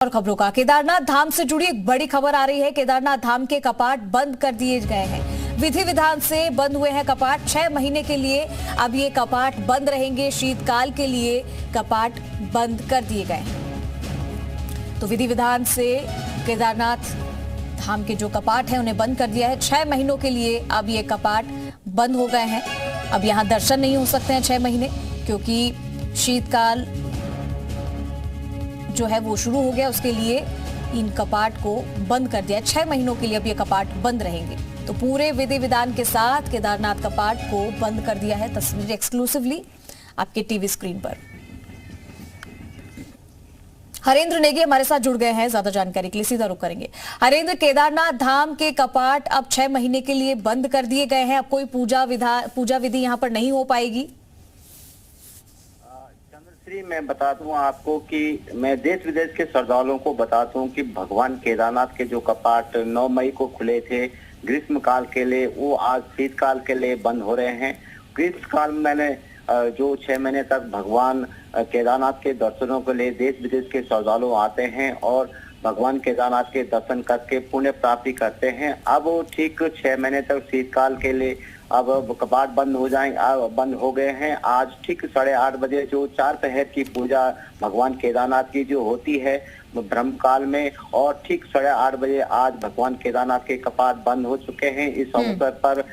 और खबरों का केदारनाथ धाम से जुड़ी एक बड़ी खबर आ रही है। केदारनाथ धाम के कपाट बंद कर दिए गए हैं। विधि विधान से बंद हुए हैं कपाट 6 महीने के लिए। अब ये कपाट बंद रहेंगे। शीतकाल के लिए कपाट बंद कर दिए गए हैं। तो विधि विधान से केदारनाथ धाम के जो कपाट हैं उन्हें बंद कर दिया है 6 महीनों के लिए। अब ये कपाट बंद हो गए हैं। अब यहां दर्शन नहीं हो सकते हैं 6 महीने, क्योंकि शीतकाल जो है वो शुरू हो गया। उसके लिए इन कपाट को बंद कर दिया 6 महीनों के लिए। अब ये कपाट बंद रहेंगे। तो पूरे विधि विधान के साथ केदारनाथ कपाट को बंद कर दिया है। तस्वीर एक्सक्लूसिवली आपके टीवी स्क्रीन पर। हरेंद्र नेगी हमारे साथ जुड़ गए हैं ज्यादा जानकारी के लिए। सीधा रुख करेंगे। हरेंद्र, केदारनाथ धाम के कपाट अब 6 महीने के लिए बंद कर दिए गए हैं। अब कोई पूजा विधि यहां पर नहीं हो पाएगी। मैं बता दूं आपको कि मैं देश विदेश के श्रद्धालुओं को बताता हूं कि भगवान केदारनाथ के जो कपाट 9 मई को खुले थे ग्रीष्म काल के लिए, वो आज शीतकाल के लिए बंद हो रहे हैं। ग्रीष्म काल में मैंने जो 6 महीने तक भगवान केदारनाथ के दर्शनों के लिए देश विदेश के श्रद्धालु आते हैं और भगवान केदारनाथ के दर्शन करके पुण्य प्राप्ति करते हैं। अब वो ठीक 6 महीने तक शीतकाल के लिए अब कपाट बंद हो गए हैं। आज ठीक 8:30 बजे जो 4 पहर की पूजा भगवान केदारनाथ की जो होती है ब्रह्म काल में, और ठीक 8:30 बजे आज भगवान केदारनाथ के कपाट बंद हो चुके हैं। इस अवसर पर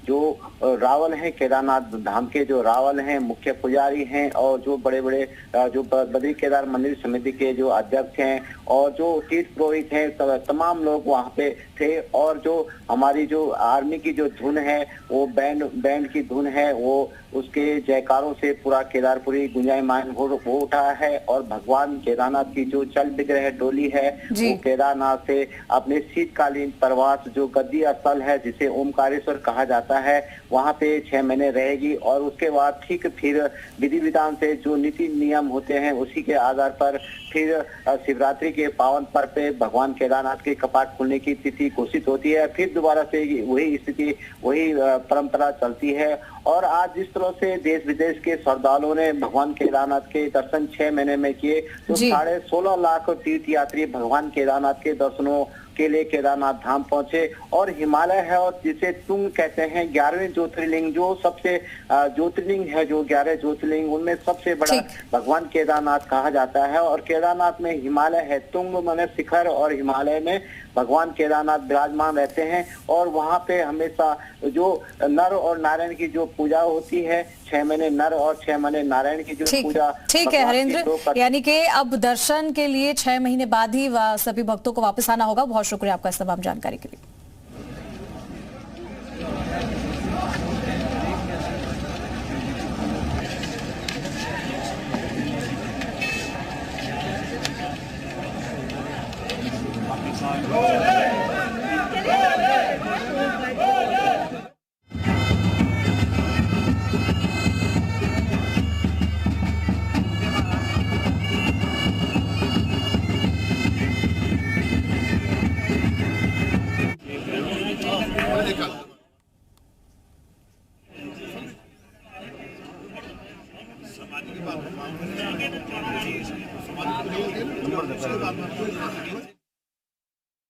जो रावल हैं, केदारनाथ धाम के जो रावल हैं, मुख्य पुजारी हैं, और जो बड़े बड़े जो बद्री केदार मंदिर समिति के जो अध्यक्ष हैं और जो तीर्थ पुरोहित हैं, तमाम लोग वहाँ पे थे। और जो हमारी जो आर्मी की जो धुन है, वो बैंड की धुन है, वो उसके जयकारों से पूरा केदारपुरी गुंजायमान हो उठा है। और भगवान केदारनाथ की जो चल विग्रह डोली है वो केदारनाथ से अपने शीतकालीन प्रवास जो गद्दी स्थल है जिसे ओमकारेश्वर कहा जाता है, वहाँ पे 6 महीने रहेगी। और उसके बाद ठीक फिर विधि विधान से जो नीति नियम होते हैं उसी के आधार पर फिर शिवरात्रि के पावन पर्व पे भगवान केदारनाथ के कपाट खुलने की तिथि घोषित होती है। फिर दोबारा से वही स्थिति, वही परंपरा चलती है। और आज जिस तरह से देश विदेश के श्रद्धालुओं ने भगवान केदारनाथ के दर्शन 6 महीने में किए, तो 16.5 लाख तीर्थ यात्री भगवान केदारनाथ के दर्शनों के लिए केदारनाथ धाम पहुंचे। और हिमालय है, और जिसे तुंग कहते हैं 11वें ज्योतिर्लिंग, जो सबसे ज्योतिर्लिंग है, जो 11 ज्योतिर्लिंग उनमें सबसे बड़ा भगवान केदारनाथ कहा जाता है। और केदारनाथ में हिमालय है, तुंग माने शिखर, और हिमालय में भगवान केदारनाथ विराजमान रहते हैं। और वहाँ पे हमेशा जो नर और नारायण की जो पूजा होती है, 6 महीने नर और 6 महीने नारायण की जो पूजा। ठीक है हरेंद्र, यानी कि अब दर्शन के लिए 6 महीने बाद ही सभी भक्तों को वापस आना होगा। बहुत शुक्रिया आपका इस तमाम जानकारी के लिए।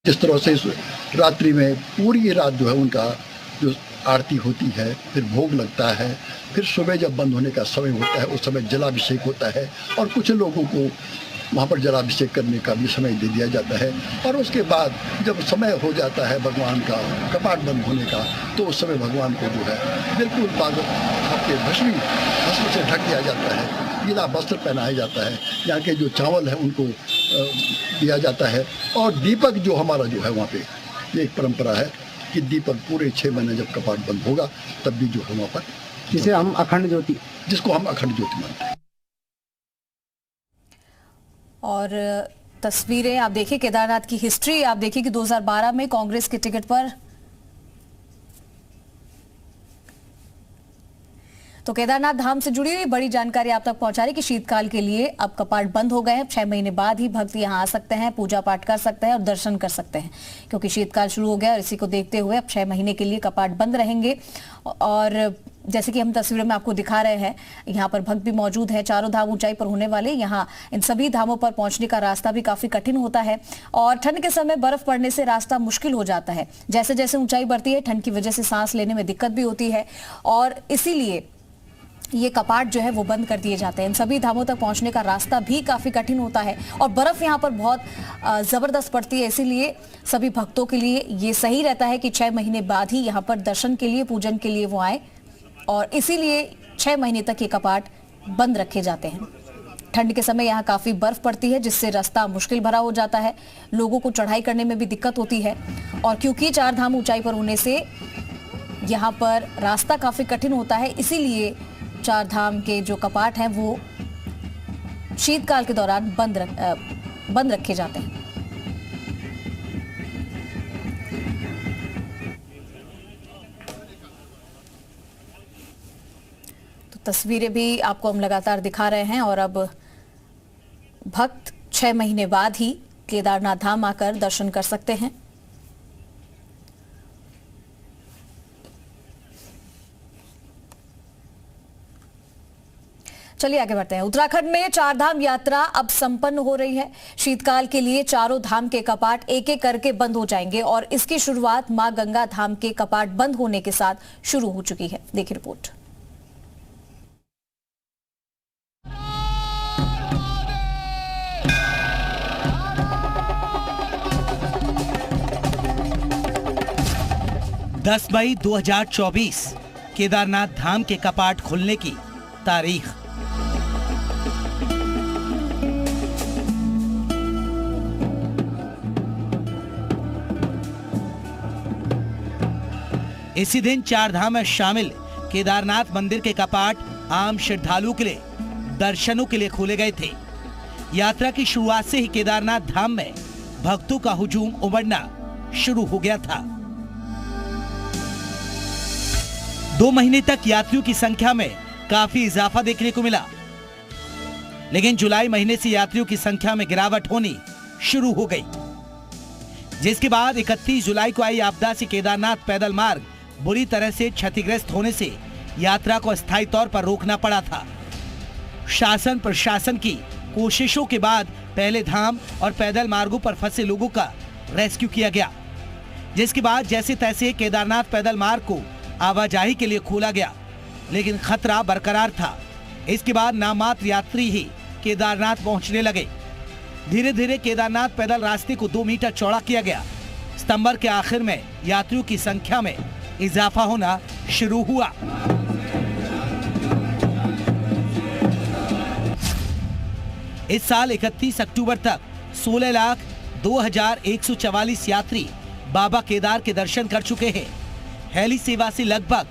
जिस तरह से इस रात्रि में पूरी रात जो है उनका जो आरती होती है, फिर भोग लगता है, फिर सुबह जब बंद होने का समय होता है उस समय जलाभिषेक होता है, और कुछ लोगों को वहाँ पर जलाभिषेक करने का भी समय दे दिया जाता है। और उसके बाद जब समय हो जाता है भगवान का कपाट बंद होने का, तो उस समय भगवान को जो है बिल्कुल आपके भस्म से ढक दिया जाता है, गीला वस्त्र पहनाया जाता है, यहाँ के जो चावल है उनको दिया जाता है। और दीपक जो हमारा जो है वहाँ पे ये एक परंपरा है कि दीपक पूरे 6 महीने जब कपाट बंद होगा तब भी जो है वहाँ पर, जिसे हम अखंड ज्योति, जिसको हम अखंड ज्योति मानते हैं। और तस्वीरें आप देखिए, केदारनाथ की हिस्ट्री आप देखिए कि 2012 में कांग्रेस के टिकट पर तो केदारनाथ धाम से जुड़ी हुई बड़ी जानकारी आप तक पहुंचा रही कि शीतकाल के लिए अब कपाट बंद हो गए हैं। 6 महीने बाद ही भक्त यहां आ सकते हैं, पूजा पाठ कर सकते हैं और दर्शन कर सकते हैं, क्योंकि शीतकाल शुरू हो गया और इसी को देखते हुए अब 6 महीने के लिए कपाट बंद रहेंगे। और जैसे कि हम तस्वीरों में आपको दिखा रहे हैं, यहाँ पर भक्त भी मौजूद है। चारों धाम ऊंचाई पर होने वाले यहाँ इन सभी धामों पर पहुंचने का रास्ता भी काफी कठिन होता है और ठंड के समय बर्फ पड़ने से रास्ता मुश्किल हो जाता है। जैसे जैसे ऊंचाई बढ़ती है ठंड की वजह से सांस लेने में दिक्कत भी होती है और इसीलिए ये कपाट जो है वो बंद कर दिए जाते हैं। इन सभी धामों तक पहुंचने का रास्ता भी काफी कठिन होता है और बर्फ यहाँ पर बहुत जबरदस्त पड़ती है, इसीलिए सभी भक्तों के लिए ये सही रहता है कि 6 महीने बाद ही यहाँ पर दर्शन के लिए, पूजन के लिए वो आए और इसीलिए 6 महीने तक ये कपाट बंद रखे जाते हैं। ठंड के समय यहाँ काफी बर्फ पड़ती है जिससे रास्ता मुश्किल भरा हो जाता है, लोगों को चढ़ाई करने में भी दिक्कत होती है और क्योंकि 4 धाम ऊंचाई पर होने से यहाँ पर रास्ता काफी कठिन होता है, इसीलिए 4 धाम के जो कपाट हैं वो शीतकाल के दौरान बंद रखे जाते हैं। तो तस्वीरें भी आपको हम लगातार दिखा रहे हैं और अब भक्त 6 महीने बाद ही केदारनाथ धाम आकर दर्शन कर सकते हैं। चलिए आगे बढ़ते हैं। उत्तराखंड में 4 धाम यात्रा अब संपन्न हो रही है। शीतकाल के लिए चारों धाम के कपाट एक एक करके बंद हो जाएंगे और इसकी शुरुआत मां गंगा धाम के कपाट बंद होने के साथ शुरू हो चुकी है। देखिए रिपोर्ट। दस मई 2024 केदारनाथ धाम के कपाट खुलने की तारीख। इसी दिन 4 धाम में शामिल केदारनाथ मंदिर के कपाट आम श्रद्धालुओं के लिए दर्शनों के लिए खोले गए थे। यात्रा की शुरुआत से ही केदारनाथ धाम में भक्तों का हुजूम उमड़ना शुरू हो गया था। 2 महीने तक यात्रियों की संख्या में काफी इजाफा देखने को मिला, लेकिन जुलाई महीने से यात्रियों की संख्या में गिरावट होनी शुरू हो गई, जिसके बाद 31 जुलाई को आई आपदा से केदारनाथ पैदल मार्ग बुरी तरह से क्षतिग्रस्त होने से यात्रा को अस्थायी तौर पर रोकना पड़ा था। शासन प्रशासन की कोशिशों के बाद पहले धाम और पैदल मार्गों पर फंसे लोगों का रेस्क्यू किया गया, जिसके बाद जैसे तैसे केदारनाथ पैदल मार्ग को आवाजाही के लिए खोला गया, लेकिन खतरा बरकरार था। इसके बाद नाममात्र यात्री ही केदारनाथ पहुंचने लगे। धीरे धीरे केदारनाथ पैदल रास्ते को 2 मीटर चौड़ा किया गया। सितंबर के आखिर में यात्रियों की संख्या में इजाफा होना शुरू हुआ। इस साल 31 अक्टूबर तक 16,02,144 यात्री बाबा केदार के दर्शन कर चुके हैं। हेली सेवा से लगभग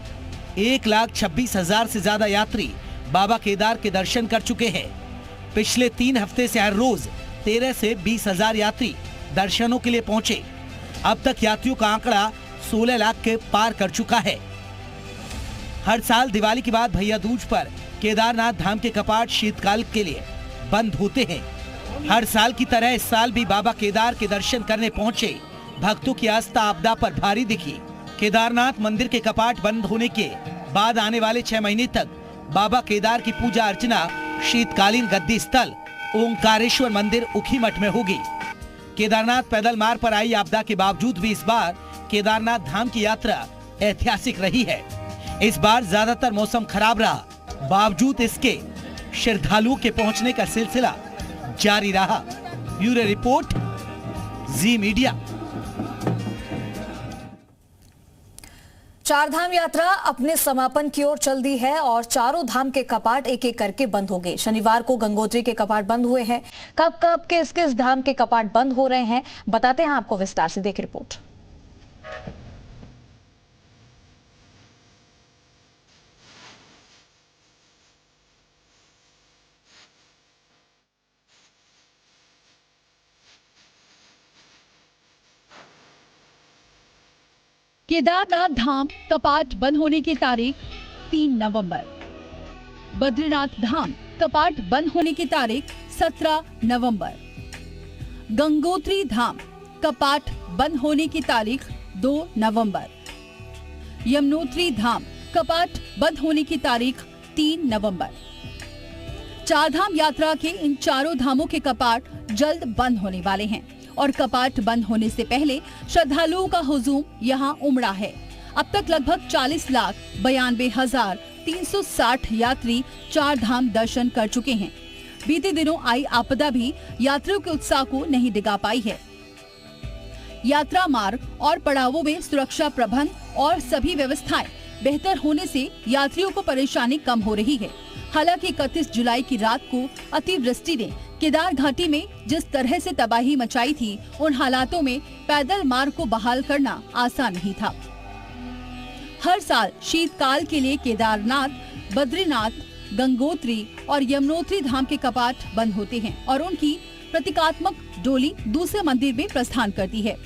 1,26,000 से ज्यादा यात्री बाबा केदार के दर्शन कर चुके हैं। पिछले 3 हफ्ते से हर रोज 13 से 20,000 यात्री दर्शनों के लिए पहुंचे। अब तक यात्रियों का आंकड़ा 16 लाख के पार कर चुका है। हर साल दिवाली के बाद भैया दूज पर केदारनाथ धाम के कपाट शीतकाल के लिए बंद होते हैं। हर साल की तरह इस साल भी बाबा केदार के दर्शन करने पहुंचे भक्तों की आस्था आपदा पर भारी दिखी। केदारनाथ मंदिर के कपाट बंद होने के बाद आने वाले 6 महीने तक बाबा केदार की पूजा अर्चना शीतकालीन गद्दी स्थल ओंकारेश्वर मंदिर ऊखीमठ में होगी। केदारनाथ पैदल मार्ग पर आई आपदा के बावजूद भी इस बार केदारनाथ धाम की यात्रा ऐतिहासिक रही है। इस बार ज्यादातर मौसम खराब रहा, बावजूद इसके श्रद्धालुओं के पहुंचने का सिलसिला जारी रहा। ब्यूरो रिपोर्ट, जी मीडिया। 4 धाम यात्रा अपने समापन की ओर चल दी है और चारों धाम के कपाट एक एक करके बंद हो गए। शनिवार को गंगोत्री के कपाट बंद हुए हैं। कब कब किस धाम के कपाट बंद हो रहे हैं बताते हैं आपको विस्तार से। देखिए रिपोर्ट। केदारनाथ धाम कपाट बंद होने की तारीख 3 नवंबर। बद्रीनाथ धाम कपाट बंद होने की तारीख 17 नवंबर। गंगोत्री धाम कपाट बंद होने की तारीख 2 नवंबर। यमुनोत्री धाम कपाट बंद होने की तारीख 3 नवंबर। चारधाम यात्रा के इन चारों धामों के कपाट जल्द बंद होने वाले हैं और कपाट बंद होने से पहले श्रद्धालुओं का हुजूम यहां उमड़ा है। अब तक लगभग 40,92,360 यात्री चार धाम दर्शन कर चुके हैं। बीते दिनों आई आपदा भी यात्रियों के उत्साह को नहीं डिगा पाई है। यात्रा मार्ग और पड़ावों में सुरक्षा प्रबंध और सभी व्यवस्थाएं बेहतर होने से यात्रियों को परेशानी कम हो रही है। हालांकि 31 जुलाई की रात को अतिवृष्टि ने केदार घाटी में जिस तरह से तबाही मचाई थी, उन हालातों में पैदल मार्ग को बहाल करना आसान नहीं था। हर साल शीतकाल के लिए केदारनाथ, बद्रीनाथ, गंगोत्री और यमुनोत्री धाम के कपाट बंद होते हैं और उनकी प्रतीकात्मक डोली दूसरे मंदिर में प्रस्थान करती है।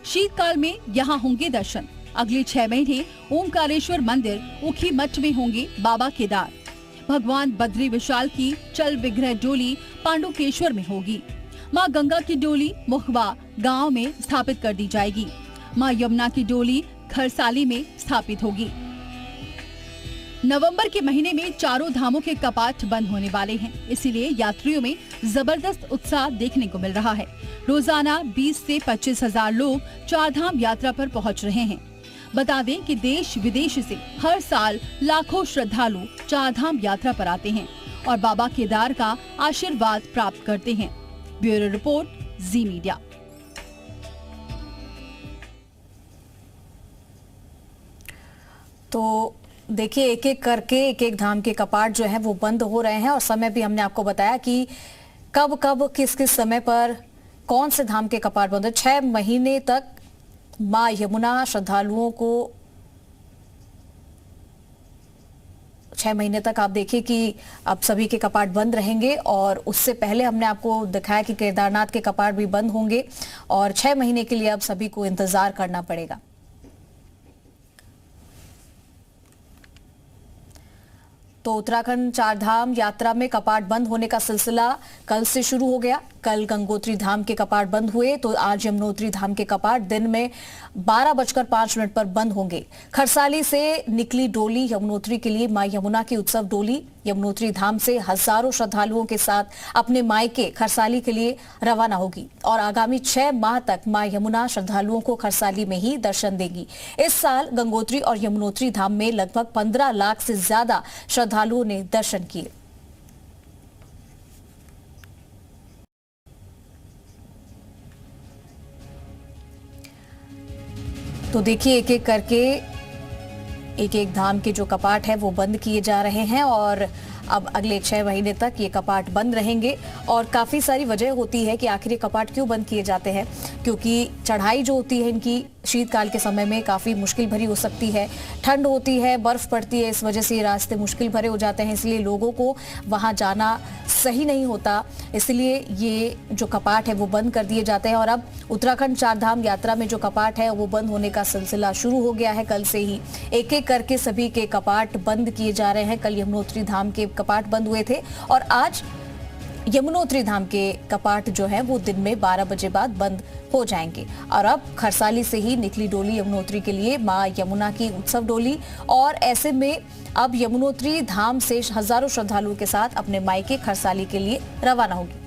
शीतकाल में यहाँ होंगे दर्शन। अगले 6 महीने ओमकारेश्वर मंदिर ऊखी मठ में होंगे बाबा केदार। भगवान बद्री विशाल की चल विग्रह डोली पांडुकेश्वर में होगी। माँ गंगा की डोली मुखबा गांव में स्थापित कर दी जाएगी। माँ यमुना की डोली खरसाली में स्थापित होगी। नवंबर के महीने में चारों धामों के कपाट बंद होने वाले हैं, इसीलिए यात्रियों में जबरदस्त उत्साह देखने को मिल रहा है। रोजाना 20 से 25 हजार लोग चारधाम यात्रा पर पहुंच रहे हैं। बता दें कि देश विदेश से हर साल लाखों श्रद्धालु चारधाम यात्रा पर आते हैं और बाबा केदार का आशीर्वाद प्राप्त करते हैं। ब्यूरो रिपोर्ट, जी मीडिया। तो देखिए, एक एक करके एक एक धाम के कपाट जो है वो बंद हो रहे हैं और समय भी हमने आपको बताया कि कब कब किस किस समय पर कौन से धाम के कपाट बंद है। 6 महीने तक मां यमुना श्रद्धालुओं को 6 महीने तक आप देखिए कि अब सभी के कपाट बंद रहेंगे और उससे पहले हमने आपको दिखाया कि केदारनाथ के कपाट भी बंद होंगे और 6 महीने के लिए अब सभी को इंतजार करना पड़ेगा। तो उत्तराखंड चारधाम यात्रा में कपाट बंद होने का सिलसिला कल से शुरू हो गया। कल गंगोत्री धाम के कपाट बंद हुए तो आज यमुनोत्री धाम के कपाट दिन में 12:05 पर बंद होंगे। खरसाली से निकली डोली यमुनोत्री के लिए मां यमुना की उत्सव डोली यमुनोत्री धाम से हजारों श्रद्धालुओं के साथ अपने मायके खरसाली के लिए रवाना होगी और आगामी 6 माह तक मां यमुना श्रद्धालुओं को खरसाली में ही दर्शन देगी। इस साल गंगोत्री और यमुनोत्री धाम में लगभग 15 लाख से ज्यादा श्रद्धालुओं ने दर्शन किए। तो देखिए, एक एक करके एक एक धाम के जो कपाट है वो बंद किए जा रहे हैं और अब अगले 6 महीने तक ये कपाट बंद रहेंगे। और काफी सारी वजह होती है कि आखिर ये कपाट क्यों बंद किए जाते हैं, क्योंकि चढ़ाई जो होती है इनकी शीतकाल के समय में काफी मुश्किल भरी हो सकती है। ठंड होती है, बर्फ पड़ती है, इस वजह से ये रास्ते मुश्किल भरे हो जाते हैं, इसलिए लोगों को वहां जाना सही नहीं होता, इसलिए ये जो कपाट है वो बंद कर दिए जाते हैं। और अब उत्तराखंड चारधाम यात्रा में जो कपाट है वो बंद होने का सिलसिला शुरू हो गया है। कल से ही एक एक करके सभी के कपाट बंद किए जा रहे हैं। कल यमुनोत्री धाम के कपाट बंद हुए थे और आज यमुनोत्री धाम के कपाट जो है वो दिन में 12 बजे बाद बंद हो जाएंगे। और अब खरसाली से ही निकली डोली यमुनोत्री के लिए मां यमुना की उत्सव डोली और ऐसे में अब यमुनोत्री धाम से हजारों श्रद्धालुओं के साथ अपने मायके खरसाली के लिए रवाना होगी।